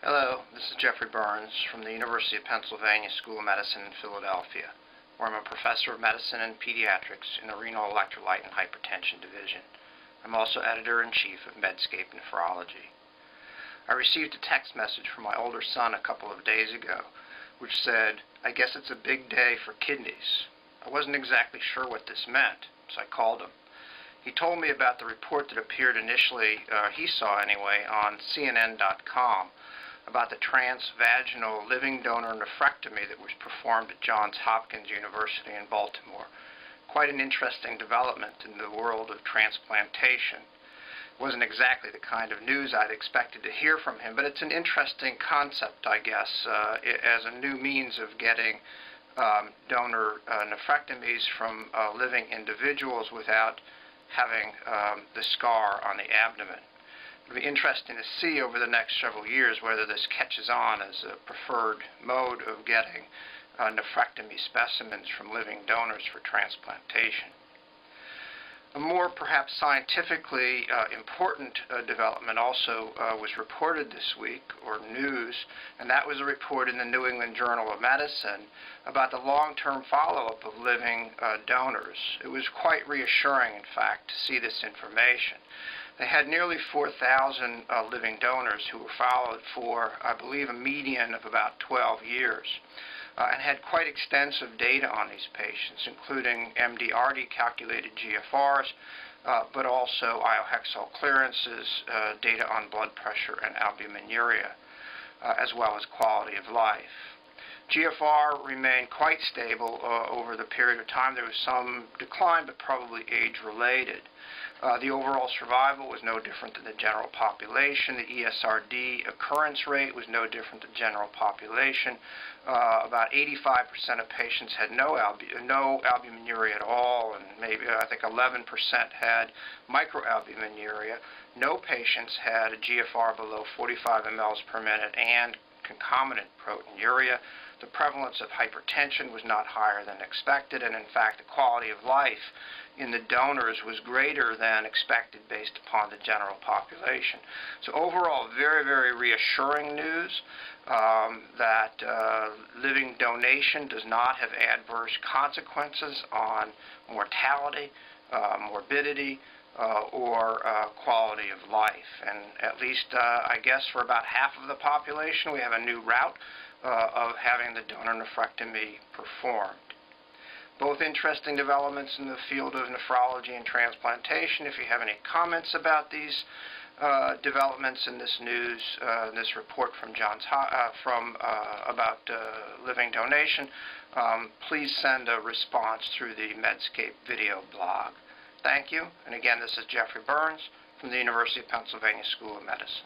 Hello, this is Jeffrey Burns from the University of Pennsylvania School of Medicine in Philadelphia, where I'm a professor of medicine and pediatrics in the Renal Electrolyte and Hypertension Division. I'm also editor-in-chief of Medscape Nephrology. I received a text message from my older son a couple of days ago, which said, "I guess it's a big day for kidneys." I wasn't exactly sure what this meant, so I called him. He told me about the report that appeared initially, he saw anyway, on CNN.com, about the transvaginal living donor nephrectomy that was performed at Johns Hopkins University in Baltimore. Quite an interesting development in the world of transplantation. It wasn't exactly the kind of news I'd expected to hear from him, but it's an interesting concept, I guess, as a new means of getting donor nephrectomies from living individuals without having the scar on the abdomen. It'll be interesting to see over the next several years whether this catches on as a preferred mode of getting nephrectomy specimens from living donors for transplantation. A more perhaps scientifically important development also was reported this week, or news, and that was a report in the New England Journal of Medicine about the long-term follow-up of living donors. It was quite reassuring, in fact, to see this information. They had nearly 4,000 living donors who were followed for, I believe, a median of about 12 years. And had quite extensive data on these patients, including MDRD calculated GFRs, but also iohexol clearances, data on blood pressure and albuminuria, as well as quality of life. GFR remained quite stable over the period of time. There was some decline, but probably age-related. The overall survival was no different than the general population. The ESRD occurrence rate was no different than the general population. About 85% of patients had no albuminuria at all, and maybe I think 11% had microalbuminuria. No patients had a GFR below 45 mLs per minute and concomitant proteinuria. The prevalence of hypertension was not higher than expected, and in fact the quality of life in the donors was greater than expected based upon the general population. So overall, very, very reassuring news that living donation does not have adverse consequences on mortality, morbidity, or quality of life. And at least, I guess, for about half of the population, we have a new route of having the donor nephrectomy performed. Both interesting developments in the field of nephrology and transplantation. If you have any comments about these developments in this news, this report from about living donation, please send a response through the Medscape video blog. Thank you, and again, this is Jeffrey Burns from the University of Pennsylvania School of Medicine.